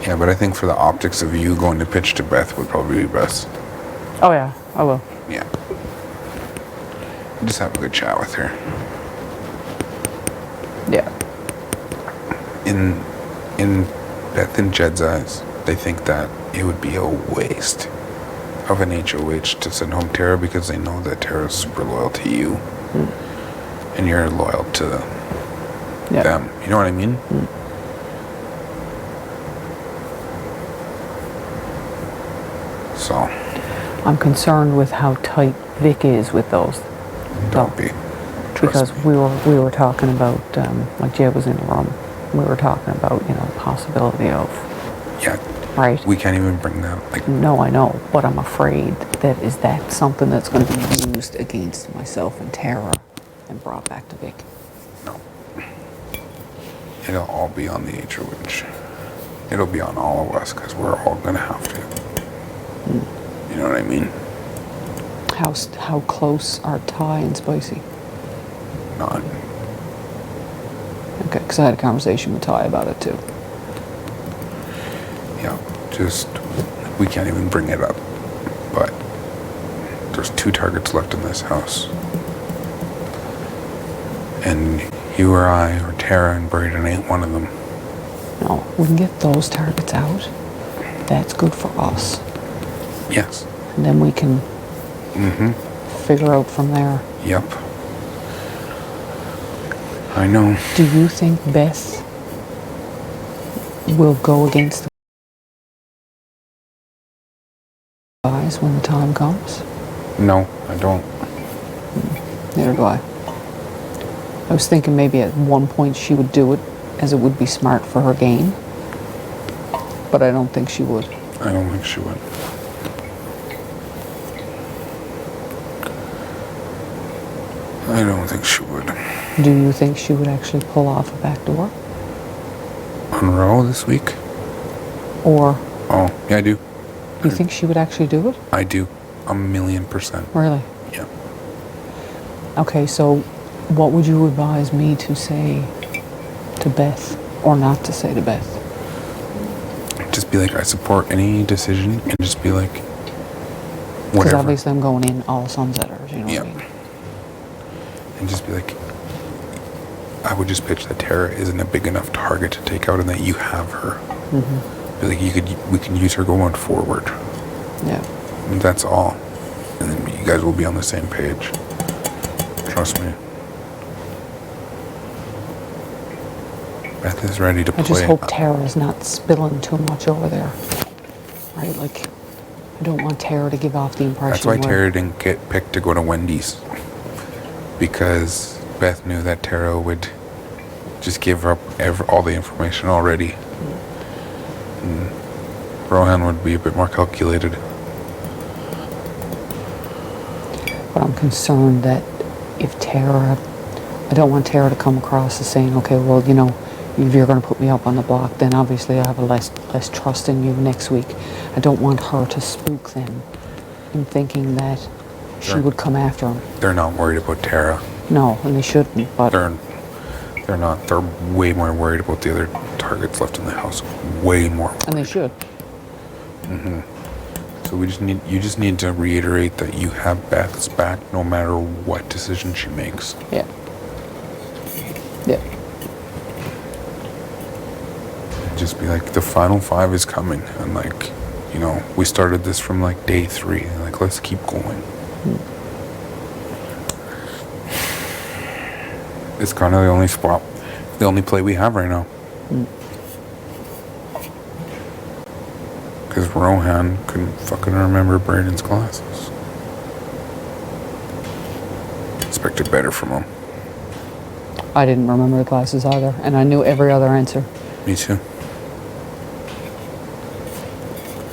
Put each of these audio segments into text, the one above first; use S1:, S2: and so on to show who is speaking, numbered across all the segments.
S1: Yeah, but I think for the optics of you going to pitch to Beth would probably be best.
S2: Oh yeah, I will.
S1: Yeah. Just have a good chat with her.
S2: Yeah.
S1: In Beth and Jed's eyes, they think that it would be a waste of an HOH to send home Tara because they know that Tara's super loyal to you. And you're loyal to them. You know what I mean? So.
S2: I'm concerned with how tight Vic is with those.
S1: Don't be.
S2: Because we were talking about, like Jed was in the room, we were talking about, possibility of.
S1: Yeah.
S2: Right.
S1: We can't even bring that. Like.
S2: No, I know, but I'm afraid that something that's going to be used against myself and Tara and brought back to Vic.
S1: No. It'll all be on the HOH. It'll be on all of us because we're all going to have to. You know what I mean?
S2: How close are Ty and Spicy?
S1: Not.
S2: Okay, because I had a conversation with Ty about it too.
S1: Yeah, just, we can't even bring it up. But there's 2 targets left in this house. And you or I or Tara and Braden ain't one of them.
S2: No, we can get those targets out. That's good for us.
S1: Yes.
S2: And then we can figure out from there.
S1: Yep. I know.
S2: Do you think Beth will go against the guys when the time comes?
S1: No, I don't.
S2: Neither do I. I was thinking maybe at one point she would do it as it would be smart for her gain. But I don't think she would.
S1: I don't think she would. I don't think she would.
S2: Do you think she would actually pull off a backdoor?
S1: On Raw this week?
S2: Or...
S1: Oh, yeah, I do.
S2: You think she would actually do it?
S1: I do. 1,000,000%.
S2: Really?
S1: Yeah.
S2: Okay, so what would you advise me to say to Beth or not to say to Beth?
S1: Just be like, I support any decision, and just be like,
S2: Because
S1: whatever.
S2: obviously I'm going in all sons at hers, you know
S1: Yeah.
S2: what I mean?
S1: And just be like, I would just pitch that Tara isn't a big enough target to take out and that you have her. Be like, we can use her going forward.
S2: Yeah.
S1: And that's all. And then you guys will be on the same page. Trust me. Beth is ready to play.
S2: I just hope Tara's not spilling too much over there. Right? Like, I don't want Tara to give off the impression.
S1: That's why Tara didn't get picked to go to Wendy's. Because Beth knew that Tara would just give up all the information already. And Rohan would be a bit more calculated.
S2: But I'm concerned that if Tara... I don't want Tara to come across as saying, okay, well, if you're going to put me up on the block, then obviously I have a less trust in you next week. I don't want her to spook them in thinking that she would come after him.
S1: They're not worried about Tara.
S2: No, and they shouldn't, but...
S1: They're not. They're way more worried about the other targets left in the house. Way more worried.
S2: And they should.
S1: So you just need to reiterate that you have Beth's back no matter what decision she makes.
S2: Yeah. Yeah.
S1: Just be like, the final 5 is coming. And like, we started this from like day 3. And like, let's keep going. It's kind of the only play we have right now. Because Rohan couldn't fucking remember Braden's glasses. Expected better from him.
S2: I didn't remember the classes either, and I knew every other answer.
S1: Me too.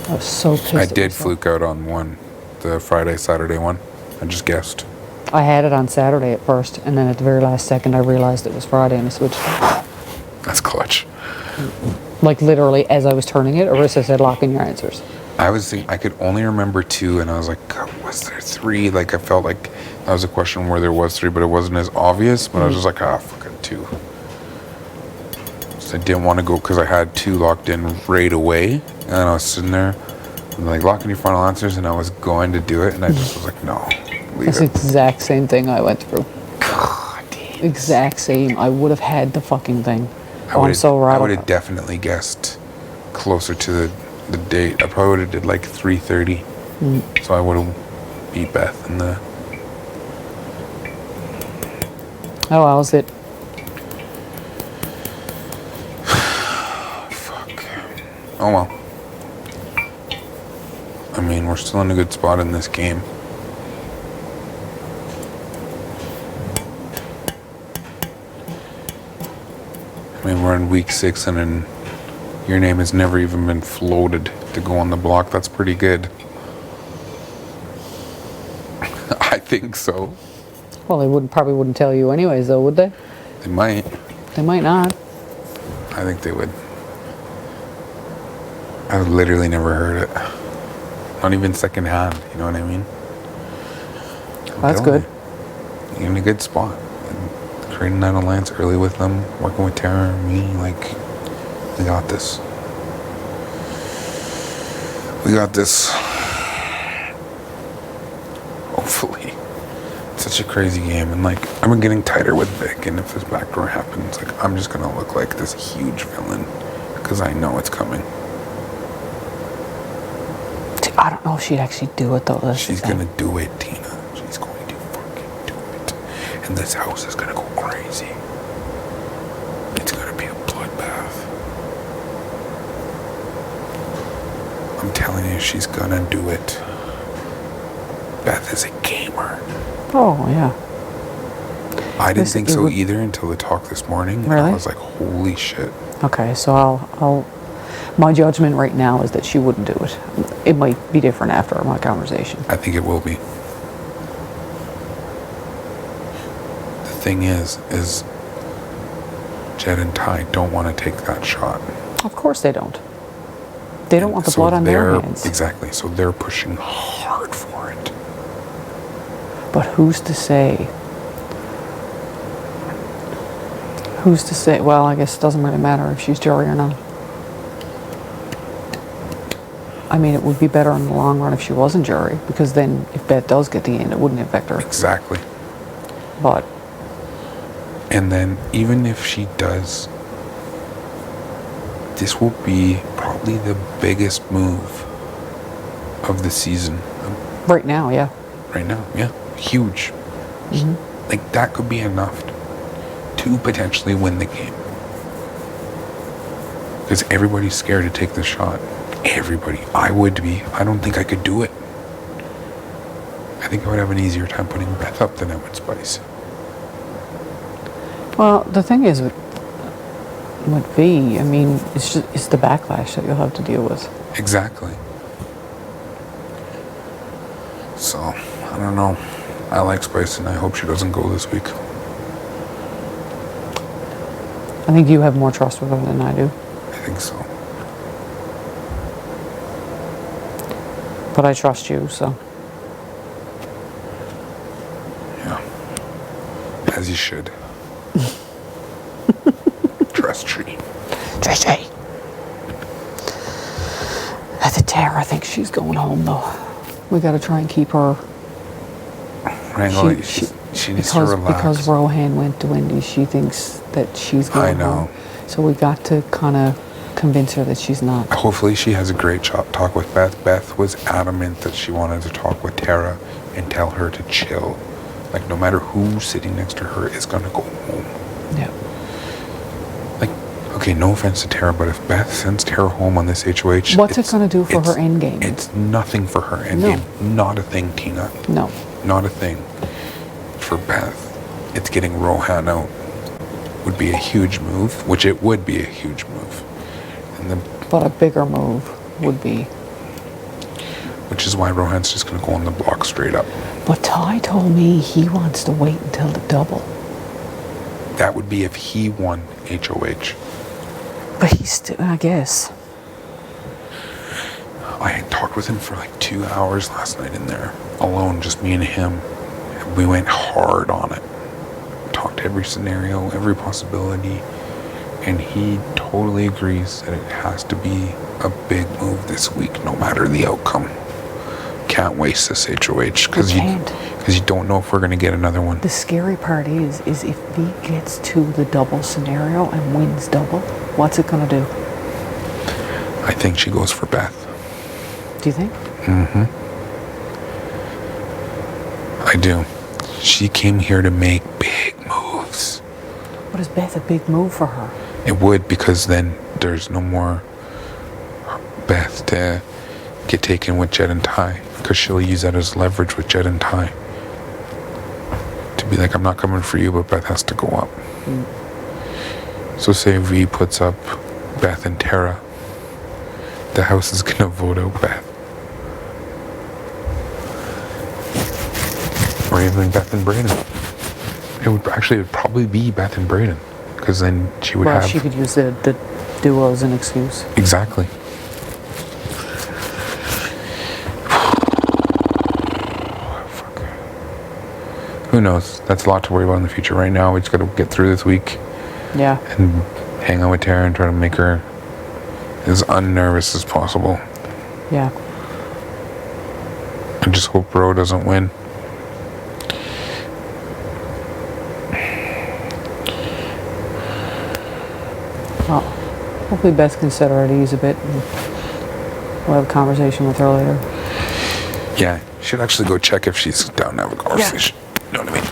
S2: I was so pissed.
S1: I did fluke out on one, the Friday, Saturday one. I just guessed.
S2: I had it on Saturday at first, and then at the very last second I realized it was Friday and I switched it.
S1: That's clutch.
S2: Like literally as I was turning it, Arissa said lock in your answers.
S1: I was thinking, I could only remember 2, and I was like, was there 3? Like, I felt like that was a question where there was 3, but it wasn't as obvious. But I was just like, fucking 2. It's So I didn't want to go because I had 2 locked in right away. And I was sitting there, like, locking your final answers, and I was going to do it, and I just was like, no, leave
S2: That's the
S1: it.
S2: exact same thing I went through.
S1: God damn.
S2: Exact same. I would have had the fucking thing.
S1: I
S2: I'm
S1: would've-
S2: so
S1: I
S2: rattled.
S1: would have definitely guessed closer to the date. I probably would have did like 3:30. So I would have beat Beth in the...
S2: Oh, how's it?
S1: Fuck. Oh well. I mean, we're still in a good spot in this game. I mean, we're in week 6 and then your name has never even been floated to go on the block. That's pretty good. I think so.
S2: Well, they probably wouldn't tell you anyways, though, would they?
S1: They might.
S2: They might not.
S1: I think they would. I've literally never heard it. Not even secondhand, you know what I mean?
S2: That's good.
S1: You're in a good spot. And creating that alliance early with them, working with Tara and me, like, we got this. We got this. Hopefully. It's such a crazy game, and like, I've been getting tighter with Vic, and if this backdoor happens, like, I'm just gonna look like this huge villain, because I know it's coming.
S2: I don't know if she'd actually do it, though. That's the
S1: She's
S2: thing.
S1: gonna do it, Tina. She's going to fucking do it. And this house is gonna go crazy. It's gonna be a bloodbath. I'm telling you, she's gonna do it. Beth is a gamer.
S2: Oh, yeah.
S1: I didn't
S2: This-
S1: think
S2: it
S1: so
S2: would-
S1: either until the talk this morning. And
S2: Really?
S1: I was like, holy shit.
S2: Okay, so I'll my judgment right now is that she wouldn't do it. It might be different after my conversation.
S1: I think it will be. The thing is Jed and Ty don't want to take that shot.
S2: Of course they don't. They don't want the
S1: So
S2: blood on their
S1: they're-
S2: hands.
S1: Exactly. So they're pushing hard for it.
S2: But who's to say? Who's to say? Well, I guess it doesn't really matter if she's jury or not. I mean, it would be better in the long run if she wasn't jury, because then if Beth does get the end, it wouldn't affect her.
S1: Exactly.
S2: But
S1: And then even if she does, this will be probably the biggest move of the season.
S2: right now, yeah.
S1: Right now, yeah. Huge. Like, that could be enough to potentially win the game. Because everybody's scared to take the shot. Everybody. I would be. I don't think I could do it. I think I would have an easier time putting Beth up than I would Spice.
S2: Well, the thing is with V, I mean, it's the backlash that you'll have to deal with.
S1: Exactly. So, I don't know. I like Spice and I hope she doesn't go this week.
S2: I think you have more trust with her than I do.
S1: I think so.
S2: But I trust you, so.
S1: Yeah. As you should. Trust tree.
S2: JJ. That's a Tara. I think she's going home, though. We got to try and keep her.
S1: Wrangle, she needs to relax.
S2: Because Rohan went to Wendy's, she thinks that she's going
S1: I know.
S2: home. So we got to kind of convince her that she's not.
S1: Hopefully she has a great talk with Beth. Beth was adamant that she wanted to talk with Tara and tell her to chill. Like, no matter who's sitting next to her is going to go home.
S2: Yeah.
S1: Like, okay, no offense to Tara, but if Beth sends Tara home on this HOH...
S2: What's it going to do for her end game?
S1: It's nothing for her end
S2: No.
S1: game. Not a thing, Tina.
S2: No.
S1: Not a thing. For Beth, it's getting Rohan out would be a huge move, which it would be a huge move. And then,
S2: But a bigger move would be.
S1: which is why Rohan's just going to go on the block straight up.
S2: But Ty told me he wants to wait until the double.
S1: That would be if he won HOH.
S2: But he's still, I guess.
S1: I had talked with him for like 2 hours last night in there, alone, just me and him. And we went hard on it. Talked every scenario, every possibility. And he totally agrees that it has to be a big move this week, no matter the outcome. Can't waste this HOH because you don't know if we're going to get another one.
S2: The scary part is if V gets to the double scenario and wins double, what's it going to do?
S1: I think she goes for Beth.
S2: Do you think?
S1: Mm-hmm. I do. She came here to make big moves.
S2: What is Beth a big move for her?
S1: It would, because then there's no more Beth to get taken with Jed and Ty, because she'll use that as leverage with Jed and Ty. To be like, I'm not coming for you, but Beth has to go up. So say V puts up Beth and Tara, the house is going to vote out Beth. Or even Beth and Brayden. It would probably be Beth and Brayden, because then she would have...
S2: Well, she could use the duo as an excuse.
S1: Exactly. Fuck. Who knows? That's a lot to worry about in the future. Right now, we just got to get through this week.
S2: Yeah.
S1: And hang out with Tara and try to make her as unnervous as possible.
S2: Yeah.
S1: And just hope Bro doesn't win.
S2: Well, hopefully Beth can set her at ease a bit, and we'll have a conversation with her later.
S1: Yeah, should actually go check if she's down to have a conversation. You know what I mean?